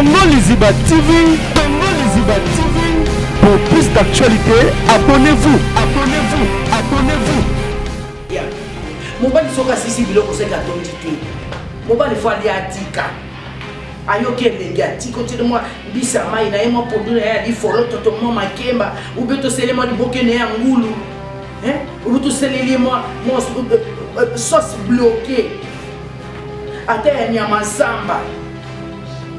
Tongo Liziba TV, Tongo Liziba TV. Pour plus d'actualité, abonnez-vous, abonnez-vous, abonnez-vous. Mobali soka sisi biloko seka tondite. Mobali fo ali atika. Ayoke lengi atiko tele moi bisa mai na yemo pondu na ya li folo toto mo makemba ubeto sele mo di bokene ya ngulu. Ubeto sele li mo sauce bloquée. Ate ya nyama samba.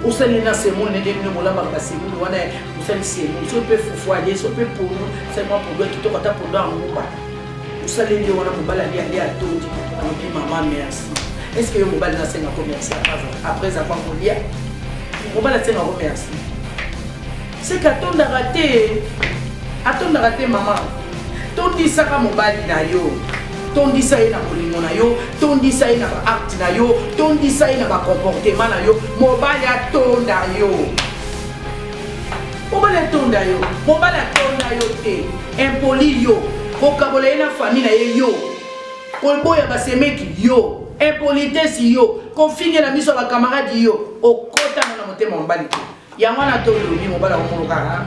Usali na semo ne demne molamba ka semo wana usali semo so pe fufu ali so pe pono c'est moi pour qui to kata pondo ngumba. Usali li wana mobali ali atondi alobi maman merci. Est-ce que mobali na senga ko merci après avoir kolia mobali senga ko merci. C'est qu'attendre raté maman. Tondi saka mobali na yo. Tondi sa ina bolingo na yo, tondi sa ina ba acte na yo, tondi sa ina ba comportement na yo, mobali atonda yo. Mobali atonda yo, mobali atonda yo te. Impoli yo, kokabola ina famille na ye yo. Kolboya ba semeki yo, impolitesse yo, konfinge na miso ba camarade yo, okota na motema mobali te. Yango na to lobi mobali omoloka ha.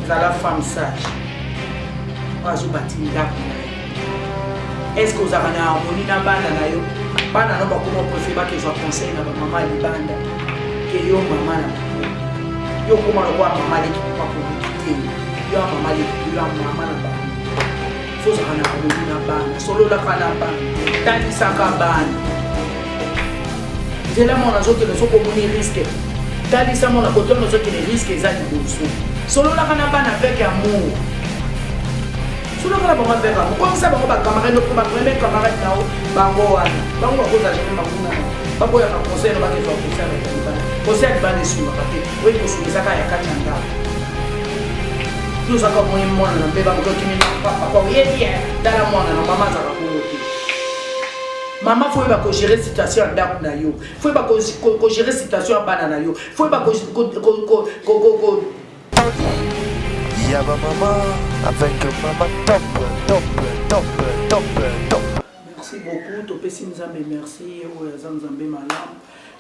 Zala femme sage. Azu batinda. Est-ce que vous avez une harmonie dans la bande? Banda non pas comment préférer que je conseille na maman libanda que yo maman yo comment le voir maman qui pas pour quitter yo maman qui yo maman na banda faut ça na harmonie na banda solo la kana banda tani saka banda zela mona zote le soko moni risque tani sa mona koto no zote les risques ezali bosu solo la kana banda avec amour. Solo kala bango avec amour comme ça bango ba camarade ko ba premier camarade nao bango wana bango ko za jamais makuna babo ya conseil no ba ke fa conseil na bana conseil ba nesu ma pate we ko su saka ya kachanga nous encore moins mon na be bango ki mi papa ko yeye dala mona na mama za ko ti mama faut ba ko gérer situation ndako na yo faut ba ko gérer situation bana na yo faut ba ko Yaba maman avec maman top. Merci beaucoup, topesi nzambe merci oyo nzambe malamu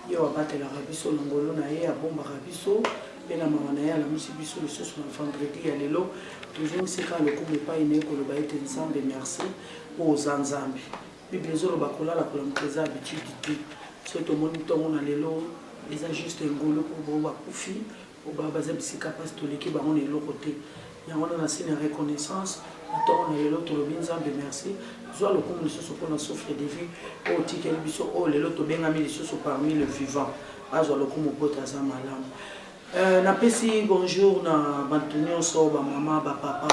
yo abatela rabiso longolo na ye abomba rabiso pena mama na ye ala musi biso lisusu na vendredi ya lelo toujours seka lokumu epai na ye koloba ete nzambe merci oza nzambe bible ezoloba kolala kolamuka eza habitude te so tomoni ntongo na lelo eza juste ngolo po bao bakufi oba baza bisika mpasi toleki bango na eloko te yango na nsina ya reconnaissance ntongo na lelo tolobi nzambe merci zwa lokumu lisusu mpona souffle de vie oyo otikeli biso oyo lelo tobengami lisusu parmi le vivant azwa lokumu po taza malamu napesi bonjour na bato nyonso bamama bapapa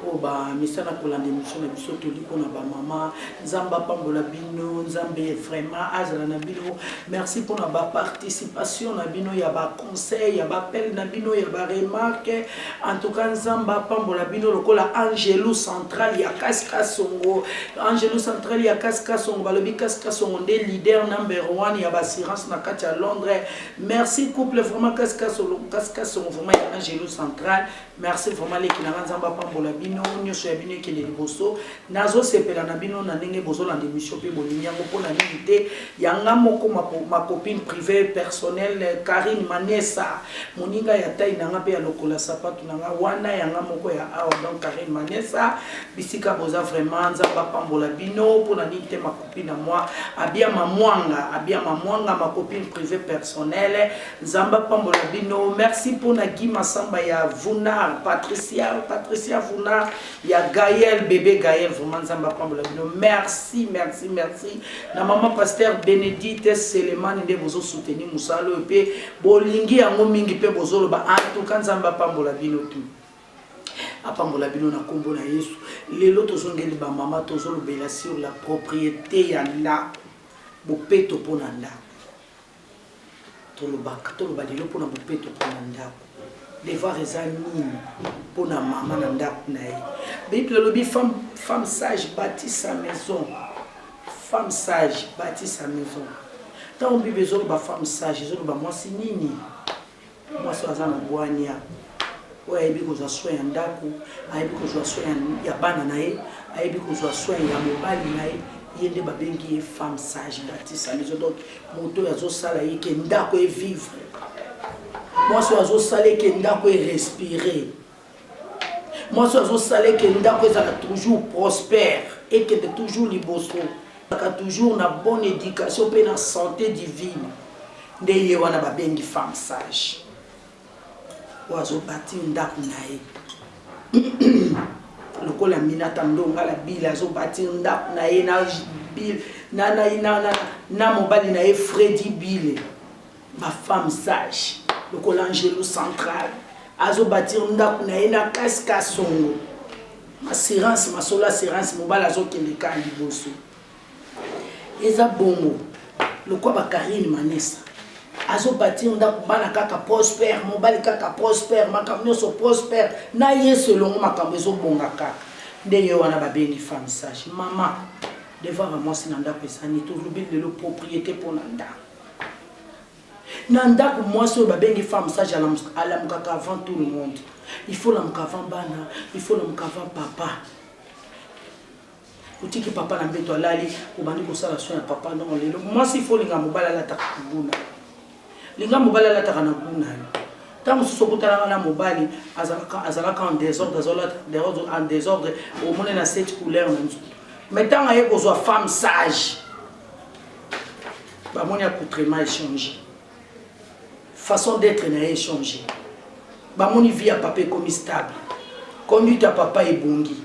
oyo bamisana kolanda émission na biso toli mpona bamama nzambe apambola bino nzambe vraiment azala na bino merci mpona baparticipation na bino ya baconseil ya bapele na bino ya baremarke en tout cas nzambe apambola bino lokola Angelou central ya Kasongo Angelou central ya Kasongo balobi Kasongo nde leader number 1 ya bassurance na kati ya Londres merci couple vraiment Kasongo vraiment ya Angelou central merci vraiment les kinanga nzamba pambola bino nyosho ya bino ekele liboso nazo sepela na bino na ndenge bozolanda émission pe bolinyango mpona nini te yanga moko ma copine privée personnelle Karine Manessa moninga ya tai nanga pe ya lokola sapatu nanga wana yanga moko ya awa donc Karine Manessa bisika boza vraiment nzamba pambola bino mpona nini te ma copine na moi abia mamwanga ma copine privée personnelle nzamba pambola bino merci mpona Guy Masamba ya Vuna Patricia Vuna, il y a Gaël, bébé Gaël, vraiment Zamba Pambola bino. Merci. Na maman pasteur Bénédicte Seleman inde bozo soutenir musalo pe bolingi yango mingi pe bozo loba en tout cas Zamba Pambola bino tout. Apambola bino na kombo na Yesu. Lelo tozongeli ba mama tozolobela sur la propriété ya ndako. Bopeto pona ndako. Toloba lelo pona bopeto pona ndako. Devoir eza nini pona mama na ndako na ye. Bible lobi femme sage bâtit sa maison. Femme sage bâtit sa maison. Tant on bible ezoloba femme sage ezoloba mwasi nini. Mwasi aza na bwania. Oyo ayebi kozwa soin ya ndako, ayebi kozwa soin ya bana na ye, ayebi kozwa soin ya mobali na ye. yende babengi femme sage Baptiste Amizo. Donc moto yazo sala yeke ndako e vivre. Moi so yazo sala ke ndako e respirer. Moi so yazo sala ke ndako ezala toujours prospère et que de toujours liboso. Ka toujours na bonne éducation pe na santé divine. Nde ye wana babengi femme sage. Wazo bati ndako na ye. Lokola Minata Ndonga la bile azo bati ndako na ye na bile na mobali na ye Freddy Bile. Ma femme sage. Lokola Angelo Central azo bati ndako na ye na Kaska Songo. Assurance ma solo assurance mobali azo kende ka liboso. Eza bongo. Lokola ba Karine Manessa azo bâtir ndako bana kaka prospère mobali kaka prospère makambo so prospère na ye selon makambo ezo bonga kaka nde yo wana babengi femme sage mama devant moi si ndako esani to lobi de lo propriété pour ndako moi so babengi femme sage ala mukaka avant tout le monde il faut la mukava bana il faut la mukava papa utiki papa na mbeto alali obandi ko sala soin ya papa non lelo moi si faut linga mobala la takubuna linga mobali la takana kuna tant mususu kutana na mobali azalaka en désordre en désordre au monde na cette couleur même mais tant aye kozwa femme sage ba moni accoutrement échangé façon d'être na échangé ba moni vie à papa comme stable conduite à papa ebongi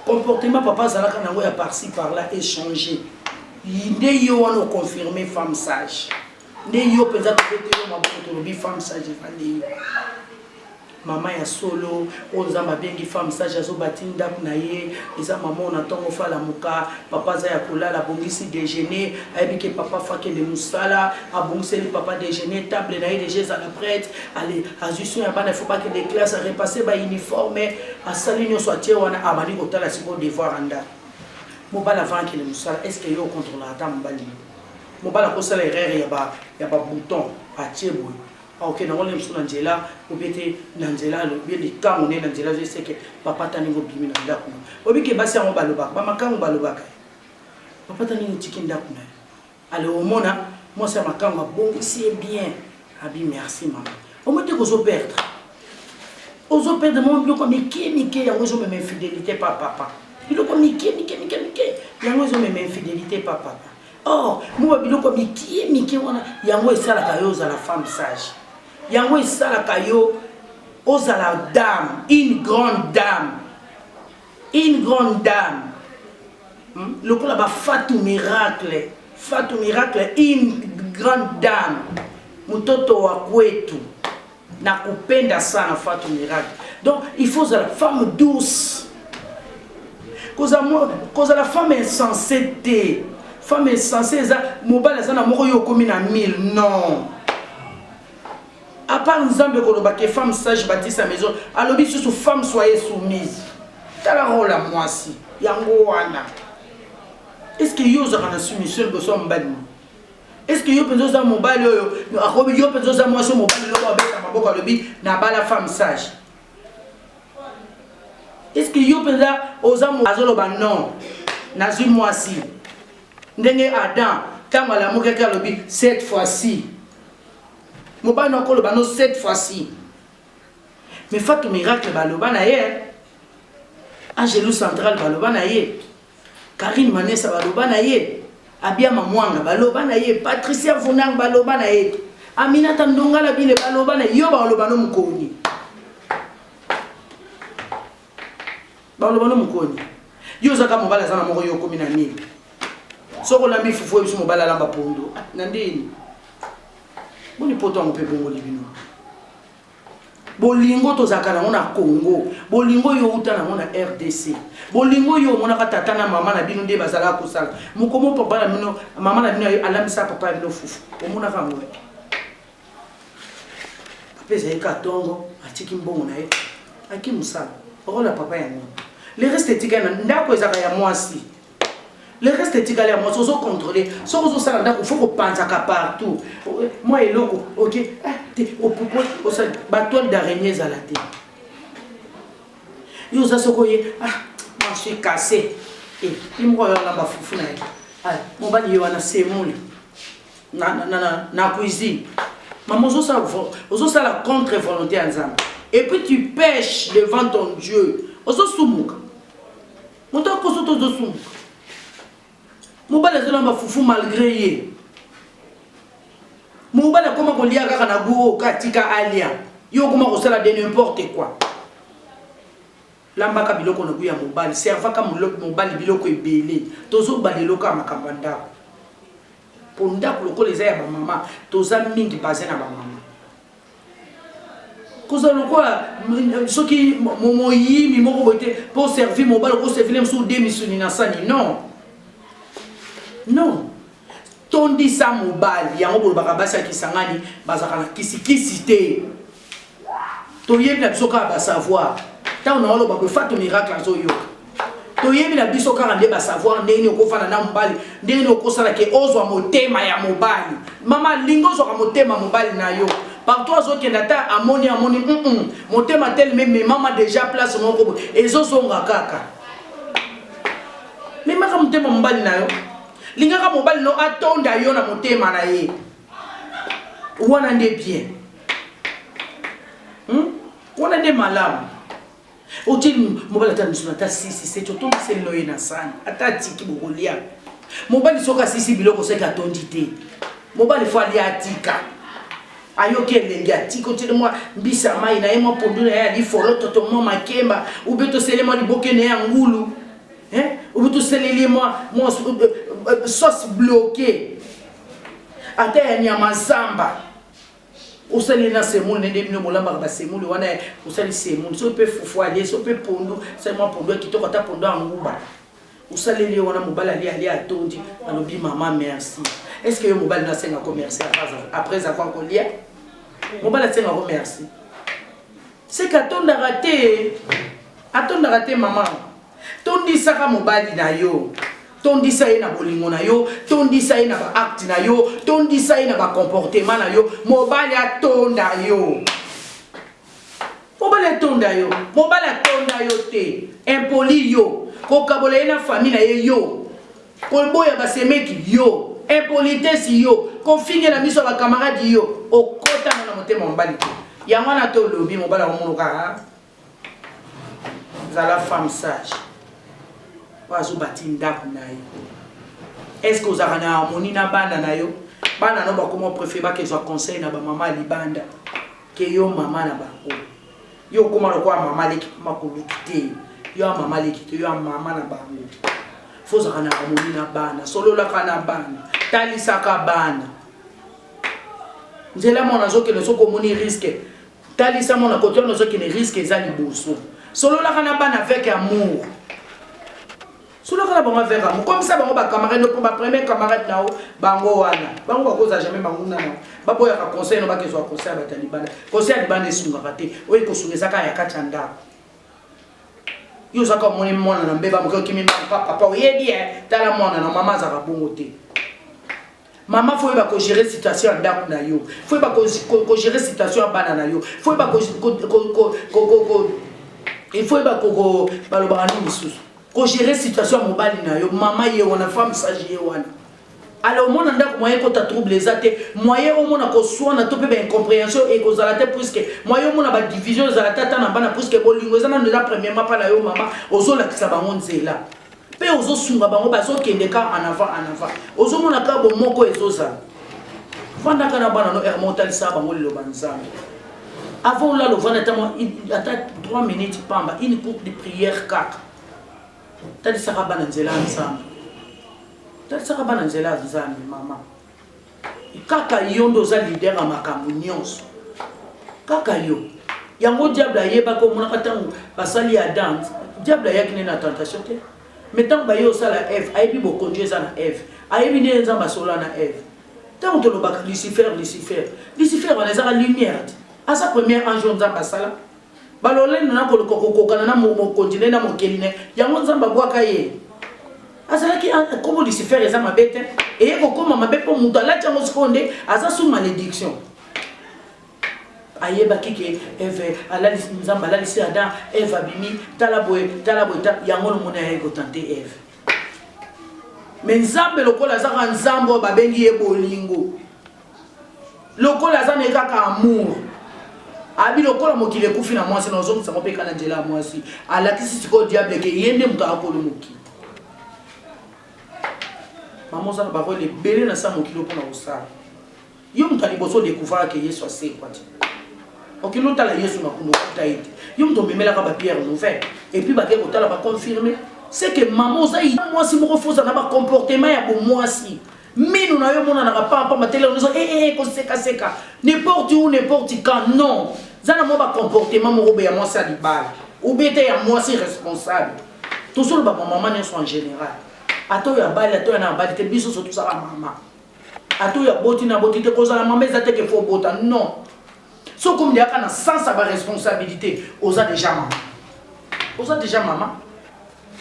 comportement papa azalaka nango ya par-ci par-là échangé inde yo wana confirmer femme sage. Ne yo penza tobetelo mabuto lobi femme sage fandi mama ya solo oza mabengi femme sage azo batinda na ye eza mama na tongo fala muka papa za ya kolala bongisi déjeuner ayebike papa fake le musala abongisi le papa déjeuner table na ye déjà za la prête allez azution ya bana faut pas que les classes à repasser ba uniforme asali nyo soit wana abani kotala siko devoir anda mobala vanki le musala est-ce que yo contrôle ata mbali mobala ko sala erreur ya ba bouton a tiebo ok na wole msuna njela obete na njela lo bien de kango ne na njela je sais que papa tani ngo bimi na ndako obike basi yango balobaka ba makango balobaka papa tani ngo tiki ndako na ale omona moi ça makango bon c'est bien abi merci maman o mote ko zo perdre mon bloko mike yango zo me infidélité papa biloko mike yango zo me infidélité papa. Oh, moi biloko miki wana yango esala kayo za la femme sage. Yango esala kayo oza la dame, une grande dame. Une grande dame. Lokola ba Fatou Miracle, une grande dame. Mutoto wa kwetu. Na kupenda sana Fatou Miracle. Donc il faut la femme douce. Cause la femme insensée. Femme est censée mobile ça na moko yo komi na 1000 non à part nzambe ko loba ke femme sage Baptiste Amizo alobi sous femme soyez soumise tala rôle à moi si yango wana est-ce que yo za kana soumission ko so mbali est-ce que yo penzo za mobile yo akobi yo penzo za moi so mobile lo ba beta maboko alobi na bala femme sage est-ce que yo penza oza mo azoloba non na zu moi si ndenge Adam quand la moke ka lobi cette fois-ci mobile na ko loba no cette fois-ci mais Fatou Miracle baloba na ye Angelo Central baloba na ye Karine Manessa baloba na ye Abia Mamwanga baloba na ye Patricia Vunang baloba na ye Aminata Ndonga la bile baloba na yo baloba no mukoni yo zaka mobile sana moko yo komi na nini soko la mi fufu biso mobile lamba pondo na ndini boni poto ngo pe bongo libino bolingo tozaka na mona Congo bolingo yo uta na mona RDC bolingo yo mona tata na mama na bino nde bazala ko sala mukomo papa na bino mama na bino alamisa papa bino fufu omona ka ngwe apesa ikatongo atiki mbongo na ye akimusala ola papa ya nini le reste etika na ndako ezaka ya mwasi le reste etika ya mwasi ozo contrôler so ozo sala ndako faut ko panzaka partout moi eloko OK au pouvoir au sala batoile d'araignée za la tête yo za soko ye je suis cassé Il me regarde là-bas, foufou. Mon bali, il y a un sémoule. Na cuisine. Maman, on ça la contre-volonté ensemble. Et puis tu pêches devant ton Dieu. On se soumouka. Mon temps qu'on se soumouka. Mon bali, il y a un foufou malgré lui. Mon bali, comment on lit à Kanagou, Katika Alia. Yo comment on sait de n'importe quoi. Lambaka biloko na kuya mobali serva ka mobali biloko ebele tozo balelo ka makambanda ponda kuloko leza ya ba mama toza mingi basé na ba mama koza lokwa soki momoyi mi moko bote pour servir mobali ko servir mso demisuni na sani non tondi sa mobali yango bolo bakabasa kisangani bazaka na kisi te to yebna bisoka ba savoir. On a le fait miracle à Zoyo. To yebi na biso ka rande ba savoir ndeni okofana na mobali ndeni okosala ke ozwa motema ya mobali mama lingo zo ka motema mobali na yo par toi zo ke ndata amoni motema tel même mama déjà place moko ezo zonga kaka mais maka motema mobali na yo linga ka mobali no atonda yo na motema na ye wana nde bien wana nde malamu. Otili mobali ata misuna ata sisi totondi se loye na sana ata tiki bokolia mobali soka sisi biloko seka tondi te mobali fali atika ayoke elengi atika otili mwa mbisa mai na ye mwa pondu na ye ali folo toto mwa makemba ube tosele mwa liboke na ye ngulu ube toseleli mwa sauce bloquée ata ya nyama zamba usali na semule nende bino molamba ba semule wana usali semule so pe fufu ali so pe pondo seulement pondo kitoko ta pondo nguba usali li wana mobala ali atondi alobi maman merci est-ce que mobala na senga ko merci après avoir kolia mobala senga ko merci c'est qu'atonda raté maman tondi saka mobali na yo tondi sa na bolingo na yo tondi sa na ba acte na yo tondi sa na ba comportement na yo mobali atonda yo mobali yo te impoli yo ko kabola na famille na ye yo ko boya ba semeki yo impolitesse yo ko finge na miso ba camarade yo okota na motema mobali te yango na to lobi mobali wa monoka zala femme sage. Est-ce que vous avez une harmonie na banda na yo? Banda no ba comment préférer que soit conseil na ba maman libanda que yo maman na ba ko. Yo comment le quoi maman l'équipe makoluté. Yo maman l'équipe yo maman na ba. Faut ça na harmonie na banda. Solo la kana banda. Tali saka banda. Nzela mona zo que ne so komoni risque. Tali sa mona côté no zo que ne risque ezali boso. Solo la kana banda avec amour. Solo kana bango avec amour. Comme ça bango ba camarade no ba premier camarade nao bango wana. Bango ba koza jamais bango na. Ba boya ka conseil no ba ke so conseil ba talibana. Conseil libana esunga kate. Oyi ko sungeza ka ya kachanda. Yo zaka moni mona na mbeba mo kimi papa oyebi tala mona na mama za ka bongo te. Maman faut pas gérer situation ndako na yo. Faut pas gérer situation bana na yo. Faut pas il faut pas baloba ni misusu. Ko gérer situation mobali na yo. Maman ye wana femme sage ye wana. Alors mon ndako moyen ko ta trouble les até moyen au mona ko soina to pe ba incompréhension et ko zala te puisque moyen mona ba division zala tata na bana puisque bolingo zana na premièrement pas na yo maman ozola kisa bango nzela. Pe ozo sunga bango bazo kendeka en avant ozo mona ka bo moko ezoza vanda kana bana no hermontal sa bango le banzambe avant là le vanda tamo ata 3 minutes pamba une courte de prière kaka tali saka bana nzela ensemble tali saka bana nzela nzambe mama kaka yondo za leader a makambo nyonso kaka yo yango diable ayeba ko mona katango basali Adam diable yakine na tentation te. Maintenant ba yo sala Eve ayebi bo conduire na Eve ayebi ne nzamba sola na Eve tant to lo ba Lucifer wana za lumière asa premier ange nzamba sala balole na ko kokokana na mo continue na mo keline yango nzamba bwaka ye asa ki comme Lucifer eza mabete et ko koma mabepo muto la chango seconde asa sous malédiction ayeba kike Eve ala nzamba la lisi Adam Eve abimi talaboy yango le mona yego tenter Eve mais nzambe lokola zaka nzambo babengi ye bolingo lokola za ne kaka amour abi lokola mokili ekufi na mwasi na ozongisa ngo peka na njela ya mwasi alakisi siko diable ke yende muto akolo mokili maman za na bakole bele na sa mokili pona osala yo muto aliboso découvrir que Yesu asekwa ti okino tala Yesu na kundo kutaite yo muto memelaka ba pierre nouvelle et puis bakeko tala ba confirmer c'est que maman za mwasi moko foza na ba comportement ya bo mwasi minu na yo mona na papa matele on dit ko seka n'importe où n'importe quand non zana mo ba comportement mo be ya mwasi alibala ou bete ya mwasi responsable tout seul ba maman ne sont en général ato ya bali ato ya na bali te biso surtout ça la maman ato ya boti na boti te koza la maman ezate ke faut bota non so comme dia kana sans sa responsabilité oza déjà maman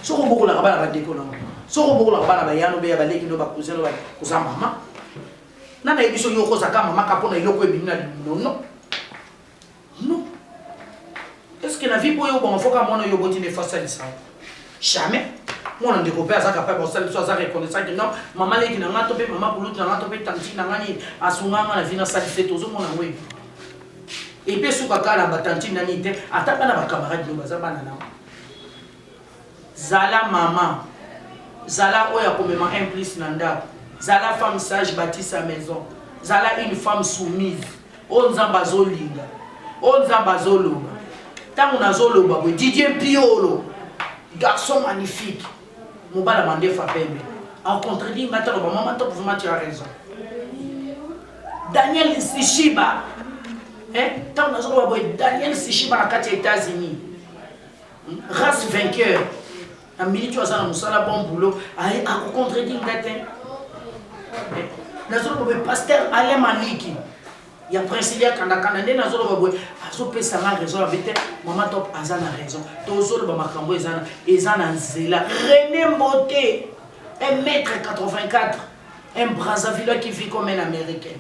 so ko beaucoup la bala ba deko na so ko beaucoup la bala ba yano be ya baleki no ba cousin no ba koza maman na biso yo koza ka maman ka pona iloko ebina non est-ce que la vie pour yo bon faut ka mona yo boti ne face à ça jamais moi on découvre ça capable de ça ça reconnaître que non maman leki na ngato pe maman bulutu na ngato pe tanti na ngani asunga na vie na ça fait tozo mona we et puis sous kaka ba tanti na ni te ataka na ba camarade no baza bana na zala maman zala oya komema un plus nanda zala femme sage bâtit sa maison zala une femme soumise on nzamba zolinga on nzamba zoloba tangu na zoloba we Didier Piolo garçon magnifique mobala mandefa pembe en contredit maintenant maman top vraiment tu as raison Daniel Sishiba tangu na zoloba we Daniel Sishiba na kati ya États-Unis race vainqueur na miliki wasana musala bon boulot a contredit ngatin na zoloba we pasteur Alain Maliki ya Princilia kandakanda nde na zoloba we azopesa nga raison avec maman top azana raison tozoloba makambo ezana nzela René Mboté 1m84 un Brazzaville qui vit comme un Américain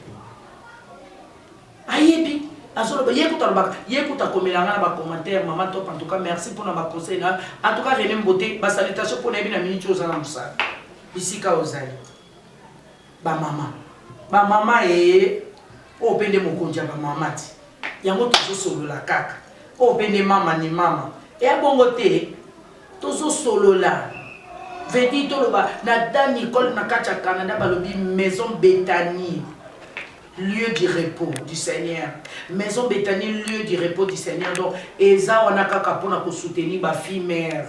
ayebi azoloba yekuta komelanga na ba commentaire maman top en tout cas merci pour na conseil na en tout cas René Mboté ba salutation pour na bi na minute ozana musala bisika ozali ba mama o pende mokonja ba mamati yango tozo solola kaka o pende mama ni mama e abongo te tozo solola vedi to loba na Dan Nicole na kacha Canada balobi maison Bethanie lieu du repos du Seigneur maison Bethanie lieu du repos du Seigneur donc eza wana kaka pona ko soutenir ba fille mère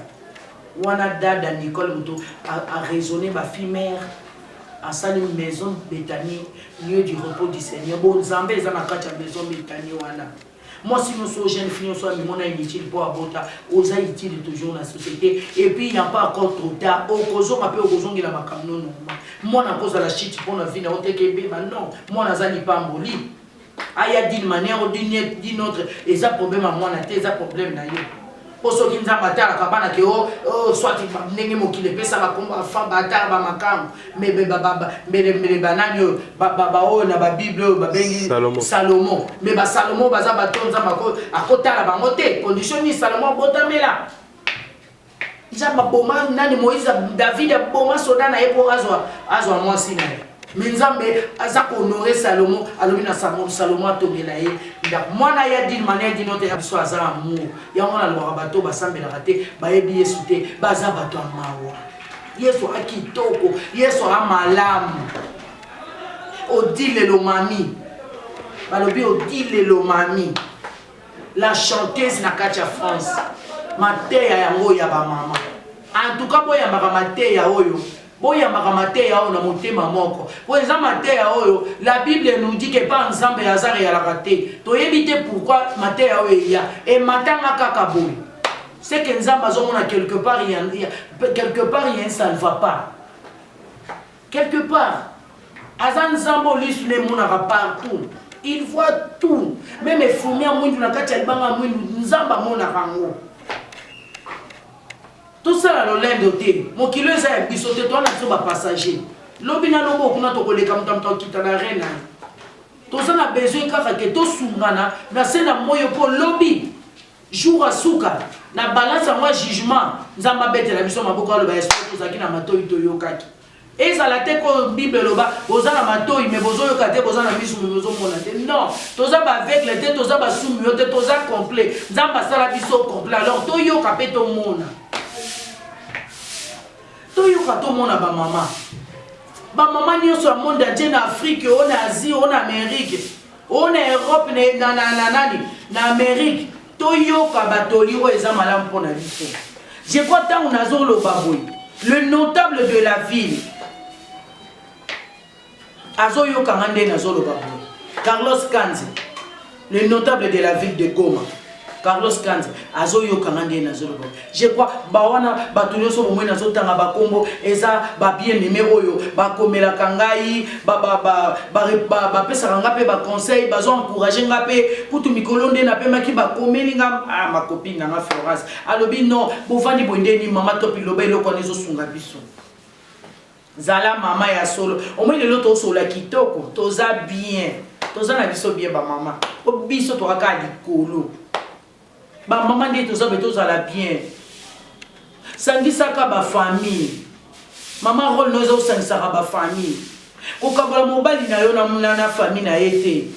wana dada Nicole muto a raisonner ba fille mère à sa maison Bethanie lieu du repos du Seigneur bon Zambé eza na kati maison Bethanie wana moi si nous sommes jeunes filles on mona inutile pour abota oza utile toujours dans la société et puis il n'y a pas encore trop tard au kozo mape au kozo ngila makamno non moi na cause la shit pour na vie na otekebe non moi na zali pamboli aya d'une manière ou d'une autre et ça problème à moi na te ça problème na yo poso kinza batala kabana ke soit ndenge mokile pesa ba komba fa batala ba makam mais banani ba o na ba bible ba bengi Salomon mais ba Salomon baza batonza mako akotala ba mote condition ni Salomon botamela nzamba boma nani Moïse David boma soda na epo azwa mwasi na mais nzambe aza ko honorer Salomon alobi na Salomon atongela ye ndak mwana ya d'une manière d'une autre ya biso aza amour yango na lwa bato basambela te bayebi Yesu te baza bato amawa Yesu akitoko Yesu amalamu Odile Lomami balobi Odile Lomami la chanteuse na kati ya France mateya yango ya ba mama en tout cas boya mbaka mateya oyo boya makamate ya na motema moko po eza mateya oyo la Bible nous dit que pas ensemble ya zari ya la raté to éviter pourquoi mateya oyo ya et matanga kaka boy c'est que nzamba zomona quelque part il y ça ne va pas quelque part azan nzambo lis le mona partout il voit tout même fumia mwindu na kati ya libanga mwindu nzamba mona rango tout ça la lolendo te mon kilo eza ya biso te toi na so ba passager lobi na lobo kuna to koleka mutamto kita na rena to ça na besoin kaka ke to sungana na sena moyo po lobi jour à suka na balance moi jugement nzamba bete la biso maboko alo ba esprit to zaki na matoyi to yokaki ezala te ko Bible loba boza na matoi mais bozo yoka te boza na misu mais bozo mona te non toza ba aveugle te toza ba sumi yo te toza complet nzamba sala biso complet alors to yoka pe to mona ba mama nyonso ya monde entier na Afrique on na Asie on na Amérique on na Europe na Amérique to yoka batoli o eza malamu pona biso je crois tant nazo loba boy le notable de la ville Azo Yokangande Nazolo Babou. Carlos Kanzi, le notable de la ville de Goma. Carlos Kanzi, Azo Yokangande Nazolo Babou. Je crois, Bawana, Batunyoso, Moumé Nazo Tanga Bakombo, Eza, Babien Numéro, Bakomela Kangai, Pesarangapé, Conseil, Bazo encouragé Ngapé, Poutou Mikolonde, Napemaki, Bakomelinga, ah, ma copine, Nanga Florence. Alobi, non, Bouvani Bondeni, Mama Topilobe, Lokonezo Sungabiso. Zala mama ya solo au moins le loto solo kitoko toza bien toza na biso bien ba mama o biso to aka likolo ba mama ndi toza be toza la bien sangisaka ba famille mama rôle nozo sangisaka ba famille kokabola mobali na yo na famille na yete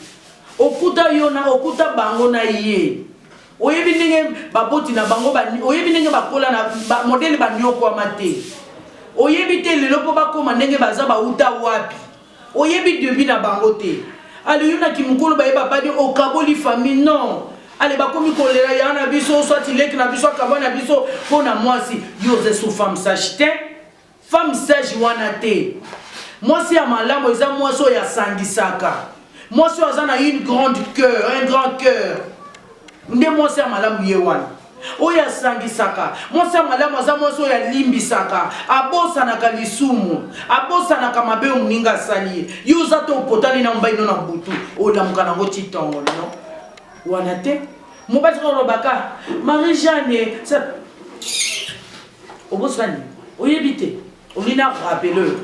okuta yo na okuta bango na ye oyebi ndenge baboti na bango ba oyebi ndenge bakola na modèle ba nyoko amate oyebite lelo po bakoma ndenge baza bauta wapi oyebi debi na bango te ale yuna kimukulu ba yeba badi okaboli famille non ale bakomi kolela ya na biso soit lek na biso kabana biso pona mwasi yoze sous femme sage te femme sage wana te mwasi ya malamu eza mwasi ya sangisaka mwasi azana une grande cœur un grand cœur nde mwasi ya malamu ye wana oya sangisaka mwasa malamu aza mwasa oya limbisaka abosanaka lisumu abosanaka mabe omuninga asali yuza to opotali na mbaino na butu olamuka nango titongo no wana te mobati kolobaka Marie Jeanne obosani oyebite olina rappeleur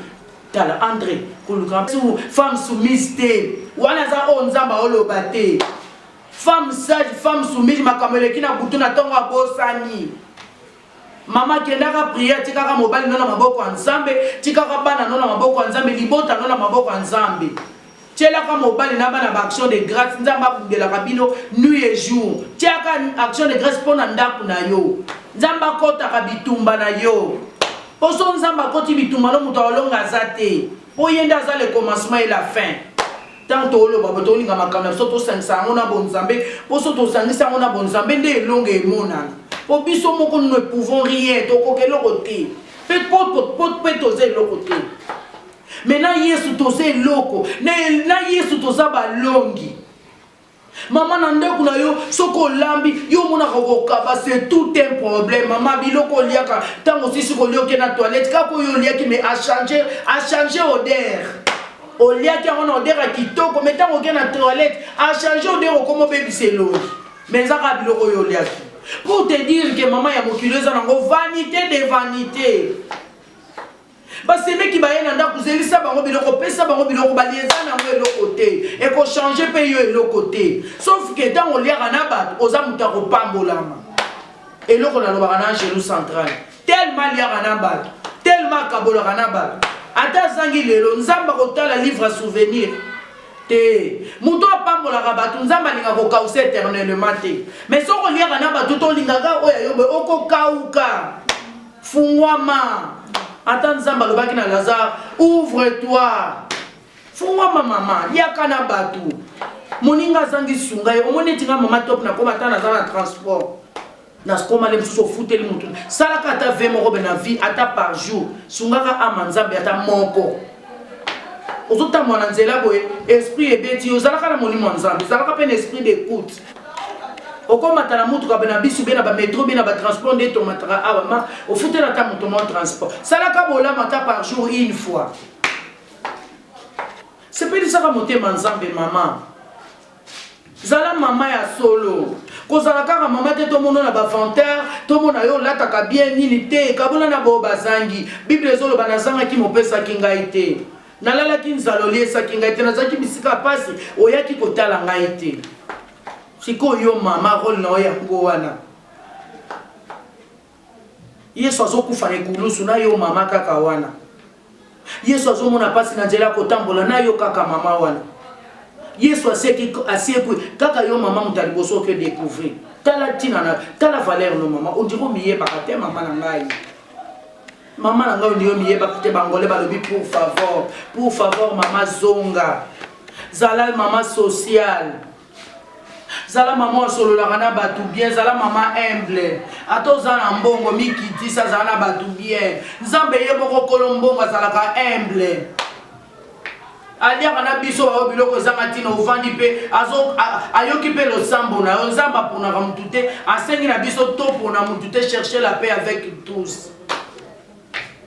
tala André koluka femme soumise te wana za onzamba olobate femme sage, femme soumise, ma cameleki na bouton na tonga bosani. Mama kendaka prière, tikaka mobali nona maboko nzambe, tikaka bana nona maboko nzambe, libota nona maboko nzambe. Tiela ka mobali na bana ba action de grâce, nzamba de la rabino nuit et jour. Tiaka action de grâce pona ndaku na yo. Nzamba kota ka bitumba na yo. Poso nzamba koti bitumba no muto olonga zate. Oyenda za le commencement et la fin. Tant que baba to linga makana soto sangisa ngona bonzambe poso to sangisa ngona bonzambe nde longue monana po biso moko nous ne pouvons rien to ko kelo côté peut to ze lo côté mais na Yesu to ze loko na Yesu to za ba longi mama na ndeko na yo soko lambi yo mona ko kaba c'est tout un problème mama biloko liaka tango sisi ko lioke na toilette ka ko yo liaki mais a changer odeur au lieu qu'il y a un odeur qui toque, mais tant qu'on est dans la toilette, a changé odeur comme un bébé c'est l'eau. Mais ça a le royaume. Pour te dire que maman est moculeuse, vanité de vanité. Parce que les qui baillent dans la cousine, ça va revenir au pays, ça va revenir au balai, ça n'a pas l'autre côté. Et qu'on change pays de l'autre côté. Sauf que tant qu'on lit à Nabat, aux amours au Pambolama. Et là, on a le barana chez nous central. Tellement lié à Nabat, tellement Kabola à Nabat. Ata zangi lelo nzamba kotala livre à souvenir te muto apambola rabatu nzamba linga ko kausa éternellement te mais soko liaka na batu to lingaka oya yobe oko kauka fungwama ata nzamba lobaki na Lazare ouvre-toi fungwama mama liaka na batu moninga zangi sunga yo omone tinga mama top na koma tana za na transport. Naskoma le msuso fute li mutu salaka ata 20 moko na vie ata par jour sungaka amanzambe ata moko ozota mwana nzela boye esprit ebeti ozalaka na molimo nzambe zalaka pe esprit d'écoute okoma tala mutu ka bena bisu bena ba métro bena ba transport de to matara awama o fute la ta mutu mo transport salaka bola mata par jour une fois c'est pas ça ka motema nzambe mama zala mama ya solo kozala kaka mama te to mono na ba vanteur to mona yo lataka bien nini te kabona na bo bazangi bible ezolo banazanga ki mopesa kingai te nalala ki nzaloli esa kingai te nazaki bisika pasi oyaki kotala ngai te siko yo mama role na oya ngo wana Yesu azokufa ekulusu na yo mama kaka wana Yesu azomona pasi na nzela kotambola na yo kaka mama wana. Yesu asieki kaka yo mama mutaliboso ke découvrir. Tala tina na tala valeur no mama. On dirait miye bakate mama na ngai. Mama na ngai ndiyo miye bakate bangole balobi pour favor mama zonga. Zala mama social. Zala mama solo la kana batu bien, zala mama humble. Ato zana mbongo mikiti sa zana batu bien. Nzambe ye boko kolombongo zala ka humble. Alia kana biso wa biloko zanga tina uvandi pe ayoki pe lo sambo na nzamba pona ka mutute asengi na biso topo na mutute chercher la paix avec tous.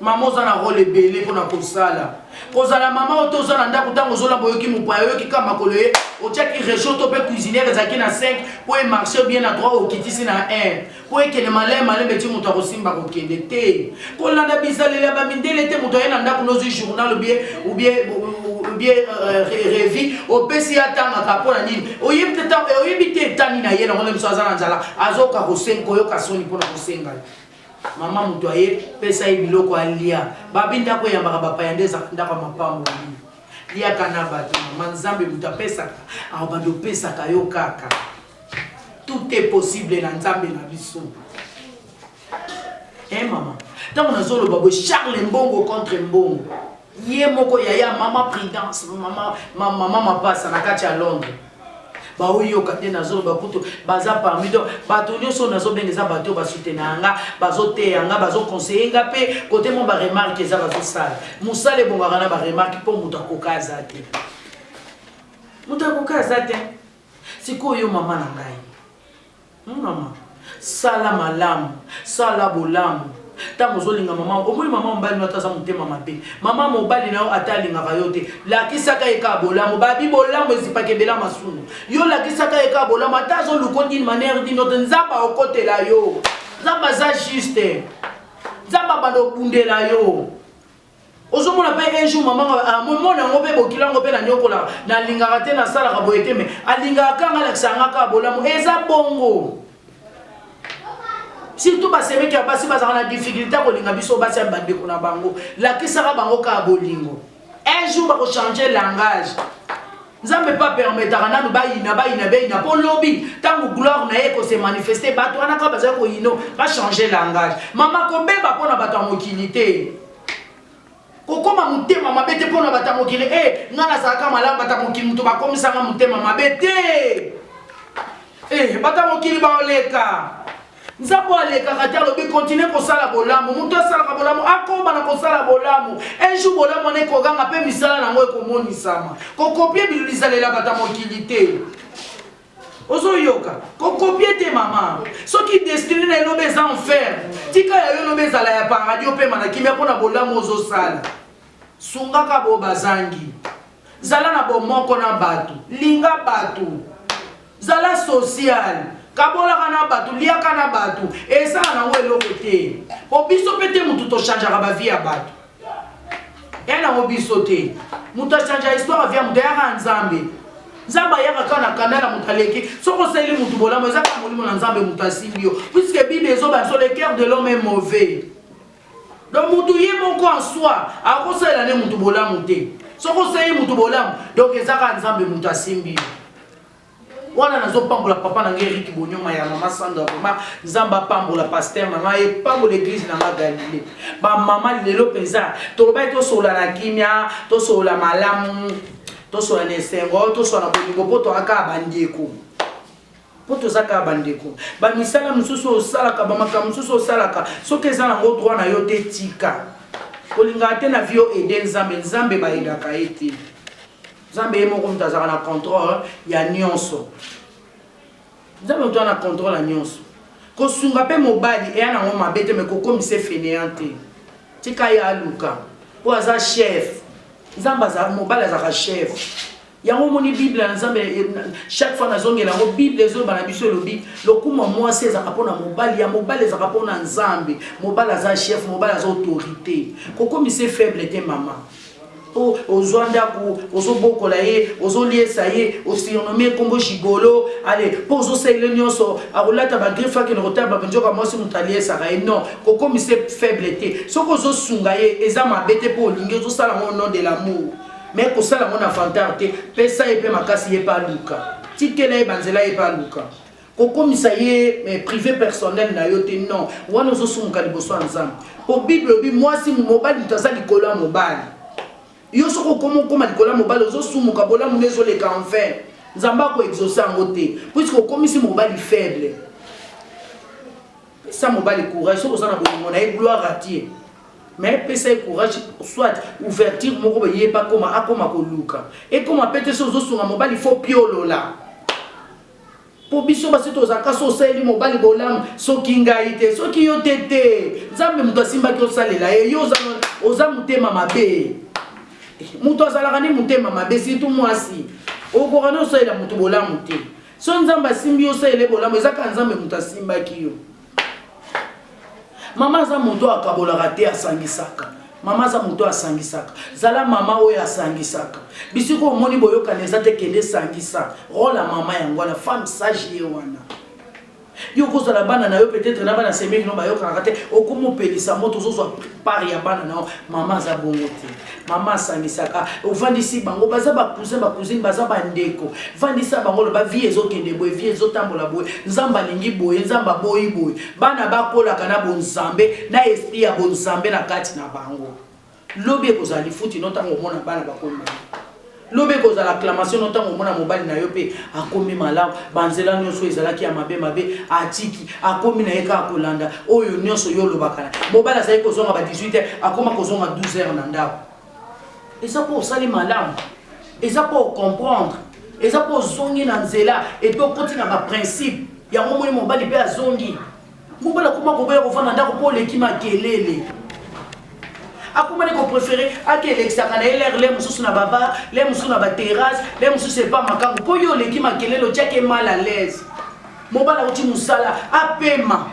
Maman zana rôle belé pona kosala. Kozala mama otozana ndako tango zola boyoki mupa yoki kama koloye otiaki réchaud to pe cuisinière zaki na 5 pour marcher bien à 3 okitisi na 1 pour que le malin beti muto akosimba kokende te kolanda bisalela ba mindele te muto yena ndako nozi journal ou bien revi opesi atanga kapona nini oyebite tani na yena ngone msazana nzala azoka kosengo yoka soni pona kosenga. Mama mutu aye pesa ibiloko alia babinda ko yamba bapa yandeza ndaka mapambo lia kana bato mama nzambe mutu apesa abado pesa kayo kaka tout est possible na nzambe na biso mama tango nazolo babo Charles Mbongo contre Mbongo ye moko yaya mama Prudence mama mapasa na kati ya Londres ba oyo kate nazolo bakuto baza parmi do bato nyonso nazo bengeza bato ba soutenanga bazote yanga bazo conseiller nga pe côté mon ba remarque za bazo sala musale bongara na ba remarque po muta kokaza te sikoyo mama na ngai mama sala malamu sala bolamu tango zolinga mama omoi mama mbali nataza mutema mabe mama mobali na atalinga kayote lakisaka eka bolamu babi bolamu ezipakebela masunu yo lakisaka eka bolamu atazo lukondi d'une manière d'une autre nzamba okotela yo nzamba za juste nzamba bando bundela yo ozomona pe un jour mama mona ngope bokilango pe na nyokola na lingaka te na sala ka boyete me alinga kanga lakisanga ka bolamu eza bongo. Surtout parce que les basi bazana difficulté ko linga biso basi bande ko na bango la kisaka bango ka bolingo un jour ba ko changer langage nzambe pas permettre na no ba ina po lobby tango gloire na ye ko se manifester bato wana ka baza ko ino ba changer langage mama ko beba pona bato mokilité ko koma mutema mabete pona bato mokilé ngana saka malamba bato mokili muto ba komisanga mutema mabete bato mokili ba oleka nzambo aleka kata lobi continue kosala bolamu mutu asala bolamu akoba na kosala bolamu un jour bolamu ne koganga pe misala nango ekomonisama kokopie bilulisalela bata mokili te ozoyoka kokopie te mama soki destiny na elobe eza enfer tika ya elobe ezala ya paradis opema na kimia mpona bolamu ozosala sungaka bo bazangi zala na bomoko na bato linga bato zala social kabola kana batu lia kana batu esa na ngo eloko te obiso pete mutu to changeaka ba vie ya batu ena obiso te mutu change histoire via mutu ya nzambe nzamba yaka kana kanala mutaleki soko seli mutu bolamo eza ka molimo na nzambe mutu asimbio puisque bible ezoba sur le cœur de l'homme est mauvais donc mutu ye moko en soi akosela ne mutu bolamo te soko seli mutu bolamo donc eza ka nzambe mutu asimbio wana nazo pambola papa na ngeri ki bonyoma ya mama Sandra mama nzamba pambola pasteur mama e pambola l'église na Galilée ba mama lelo penza to ba to sola na kimia to sola malamu to sola nesengo to sola bolingo poto aka bandeko poto zaka bandeko ba misala mususu osalaka ba maka mususu osalaka soki eza nango droit na yo te tika kolinga te na vio eden nzambe ba edaka ete Nzambe moko mutazaka na contrôle ya nyonso. Nzambe mutana na contrôle ya nyonso. Ko sunga pe mobali e ana ngoma bete me kokomise fainéante. Tika ya luka. Po aza chef. Nzamba za mobali za chef. Yango moni Bible na Nzambe chaque fois nazongela ngo Bible ezo bana biso lobi lokuma mwasi za kapona mobali ya mobali za kapona Nzambe. Mobali za chef, mobali za autorité. Kokomise faible te mama. ozwandaku ozobokola ye ozoliesa ye osurnomme kombo gigolo ale mpo ozosaile nyonso akolata bagriffe akende kotala babenzoka mwasi moto aliesaka ye non kokomisa faible te soki ozosunga ye eza mabe te mpo olingi ozosala ngo au nom de l'amour mais kosala ngo na fantare te pesa ye mpe makasi ye mpe aluka tikela ye banzela ye mpe aluka kokomisa ye privé personnel na yo te non wana ozosumuka liboso ya nzambe po bible obi mwasi mobali moto aza likolo ya mobali yo soko okoma likolo ya mobali ozosumuka bolamu nde ezoleka enfer nzambe akoexauce yango te puiske okomisi mobali faible pesa mobali courage soki oza na bolingo na ye gloire a Dieu mais pesa ye courage soit ouverture moko boyeba akoma koluka ekoma pe te so ozosunga mobali fo piolola po biso basi tozalaka so osali mobali bolamu soki ngai te soki yo te te nzambe moto asimbaki osalela ye yo oza motema mabe moto azalaka nde motema mabe surtout mwasi okoka nde osalela moto bolamu te so nzambe asimbi osalela bolamu ezaka nzambe moto asimbaki yo mama aza moto akabolaka te asangisaka mama aza moto asangisaka zala mama oyo asangisaka bisiko omoni boyokana eza te kende sangisa rola mama yango wana femme sage ye wana yo kozala bana na yo peut-être na bana semeki no bayokanaka te okomopelisa moto ozozwa pari ya bana na yo mama aza bongo te mama asangisaka ovandisi bango baza bacousine baza bandeko vandisa bango loba vie ezokende boye vie ezotambola boye nzambe alingi boye nzambe aboyi boye bana bakolaka na bonzambe na esprit ya bonzambe na kati na bango lobi ekozala lifuti no ntango omona bana bakomi lobi ekozala acclamation no ntango omona mobali na yo mpe akomi malamu banzela nyonso ezalaki ya mabe atiki akomi na ye kaka kolanda oyo nyonso yo olobaka na mobali azali kozonga ba 18h akoma kozonga 12h na ndako eza mpo osali malamu eza mpo ocomprendre eza mpo ozongi na nzela epe okoti na baprincipe yango moni mobali mpe azongi mobali akoma koboya kovanda ndako mpo oleki makelele akomani kopréféré akelekisaka na ye lere le mosusu na baba le mosusu na baterrasse le mosusu epa makango mpo yo oleki makelele otiaki mal à l'aise mobali akoti mosala apema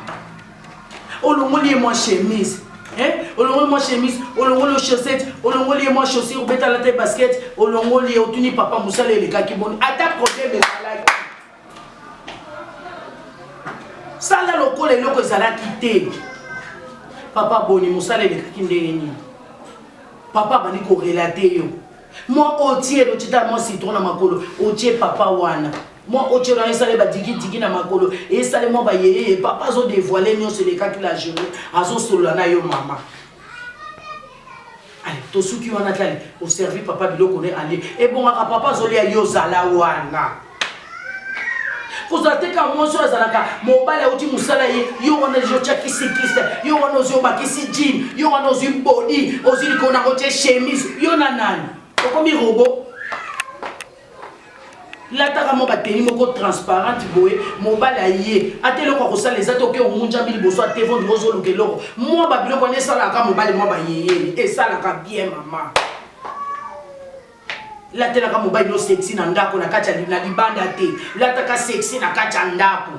olongoli ye mwa chemise olongoli mwa chemise olongoli yo chaussette olongoli ye mwa chaussure obetala te basket olongoli ye otuni papa mosala elekaki boni ata problème ezalaki sala lokola eloko ezalaki te papa boni mosala elekaki ndenge nini papa bandi korelate yo mwa otie lotita mwa citron na makolo otie papa wana mwa otie na esale badigi na makolo esale mwa bayeye papa azodévoile nyonso elekaki la journée azosolola na yo mama ale tosuki wana tali oservi papa biloko ne ale ebongaka papa azolia yo zala wana kozala te ka mwasi oyo azalaka mobali auti mosala ye yo wana otiakisi kriste yo wana ozwi obakisi jean yo wana ozwi bodi ozwi likolo nango tie chemise yo na nani okomi robo lataka mo bateni moko transparente boye mobali aye ate eloko akosala eza te oke omunjambi liboso ate vondi ozoluka eloko mwa babiloko wana esalaka mobali mwa bayeyeli esalaka bien mama latelaka mobali no sexy na ndako na kati na libanda te lataka sexy na kati ya ndako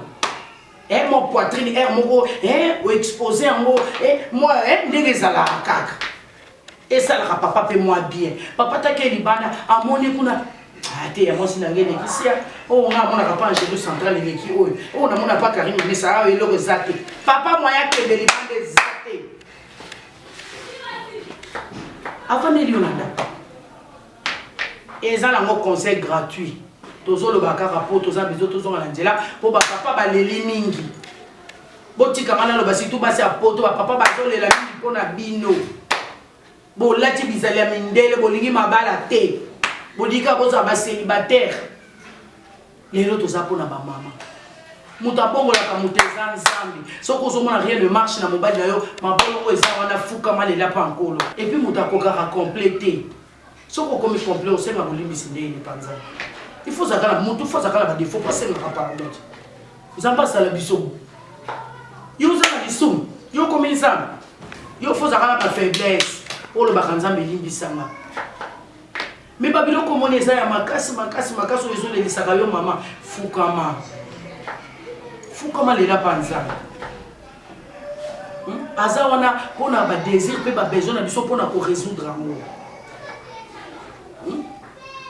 mo poitrine moko o expose yango mo ndenge ezalaka kaka esalaka papa mpe mwa bien papa take libanda amoni kuna ate ya mwasi na ngene kisia nga amonaka pa angelo central eleki oyo namona pa karine mesa ayo eloko eza te papa moya kende libanda eza te afandeli yo na ndako eza nango conseil gratuit tozoloba kaka po toza biso tozonga na nzela po bapapa baleli mingi botikanga naloba surtout basi ya poto bapapa bazolela mingi mpo na bino bolati bizali ya mindele bolingi mabala te bodika bozala bacélibataire lelo toza mpo na bamama moto abongolaka moto eza nzambe soki ozomona rien ne marche na mobali na yo mabolongo eza wana fukama lela mpa nkolo epuis moto akokaka complet te soki okomi complet osenga bolimbisi ndenge panza il faut zakala moto faut zakala ba défaut pas sengaka pardon nzambe asala biso yo ozala lisumu yo okomi nzambe yo faut zakala ba faiblesse olobaka nzambe elimbisanga me babiloko omoni eza ya makasi oyo ezolelisaka yo mama fukama lela panza aza wana mpona badésir mpe babesoin na biso mpona korésoudre yango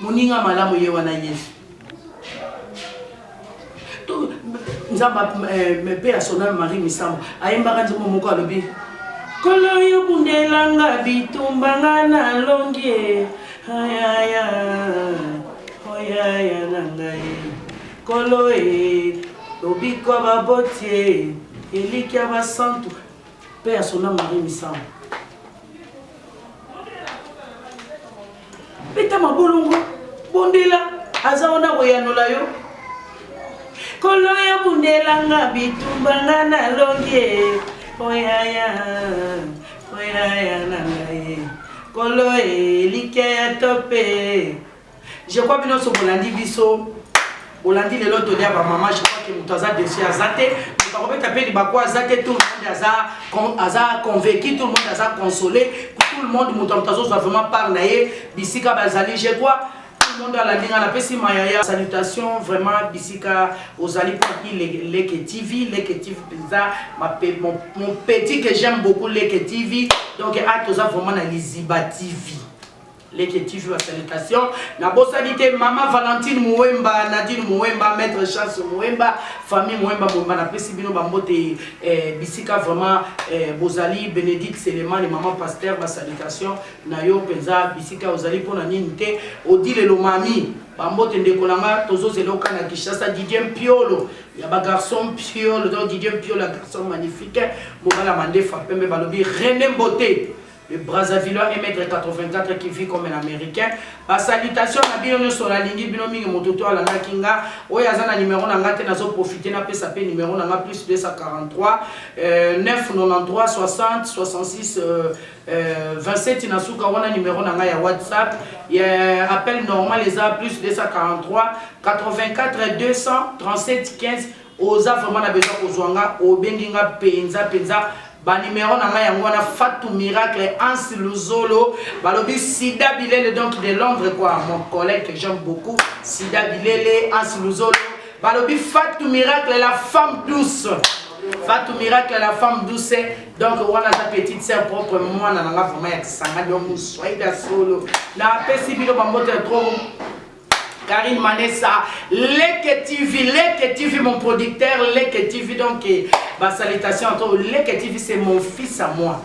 moninga malamu ye wana Yesu to nzamba mpe ya sona Marie Misambo ayembaka nzembo moko alobi kolo yo bundelanga bitumbanga na longie ayaya oyaya nangai kolo lobikwa babotie elikia basantu mpe ya sona Marie Misambo peta mabolongo bondela aza wana koyanola yo kolo ya bundelanga bitumbanga na longie oyaya nangai kolo elikia ya tope je crois bino so bolandi biso bolandi lelo to dia ba maman je crois que muto aza dessus azate muto akobeta pe libako azate tout le monde aza convaincu tout le monde aza consolé tout le monde muto mutazo soit vraiment par naye bisika bazali je crois tout le monde a la ligne la pesi mayaya salutations vraiment bisika ozali pour Leke TV pesa mon petit que j'aime beaucoup Leke TV donc atoza vraiment na Liziba TV Leke TV wa salutation na bosalité maman Valentine Mouemba Nadine Mouemba maître Chance Mouemba famille Mouemba na pesi bino bambote bisika vraiment bozali Bénédicte Seleman et maman pasteur ba salutation na yo penza bisika ozali pona nini te odile lo mami bambote ndekolanga tozo zeloka na Kishasa Didier Piolo ya ba garçon Piolo donc Didier Piolo la garçon magnifique mobala mandefa pembe balobi René Mboté le Brazzavillois 1m84 qui vit comme un Américain. Ba salutation na bino sur la ligne bino mingi mototo ala na kinga. Oya za na numéro na ngate nazo profiter na pesa pe numéro na nga plus 243 993 60 66 27 na suka wana numéro na nga ya WhatsApp. Ya appel normal les a plus 243 84 200 37 15 oza vraiment na besoin kozwanga obenginga penza ba numéro na nga yango na Fatou Miracle Anse Luzolo balobi Sida Bilele donc de Londres quoi mon collègue que j'aime beaucoup Sida Bilele Anse Luzolo balobi Fatou Miracle la femme douce Fatou Miracle la femme douce donc wana sa petite sœur propre moi na nga vraiment ya sanga do muswaida solo na pesi bilo bambote trop Karine Manessa, Leke TV, mon producteur, Leke TV, donc, bah, salutations à toi, Leke TV, c'est mon fils à moi.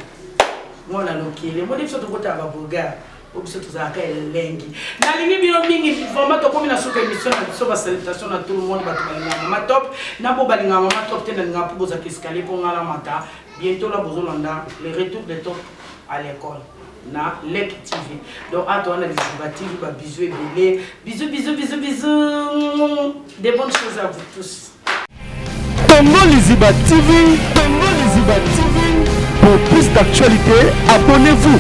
Moi, on a l'okile. Moi, je suis côté à Baboga. Je suis tout à fait lengi. Na lingi bino mingi, vraiment, tu as comme une émission, na salutation à tout le monde, ma top. Na bo balinga mama top, t'es na pour boza escalier pour ngala mata. Bientôt la bozolanda, le retour des top à l'école. Na Leke TV. Donc à toi on a des bisous et bisous. Des bonnes choses à vous tous. Tongo Liziba TV. Pour plus d'actualité, abonnez-vous.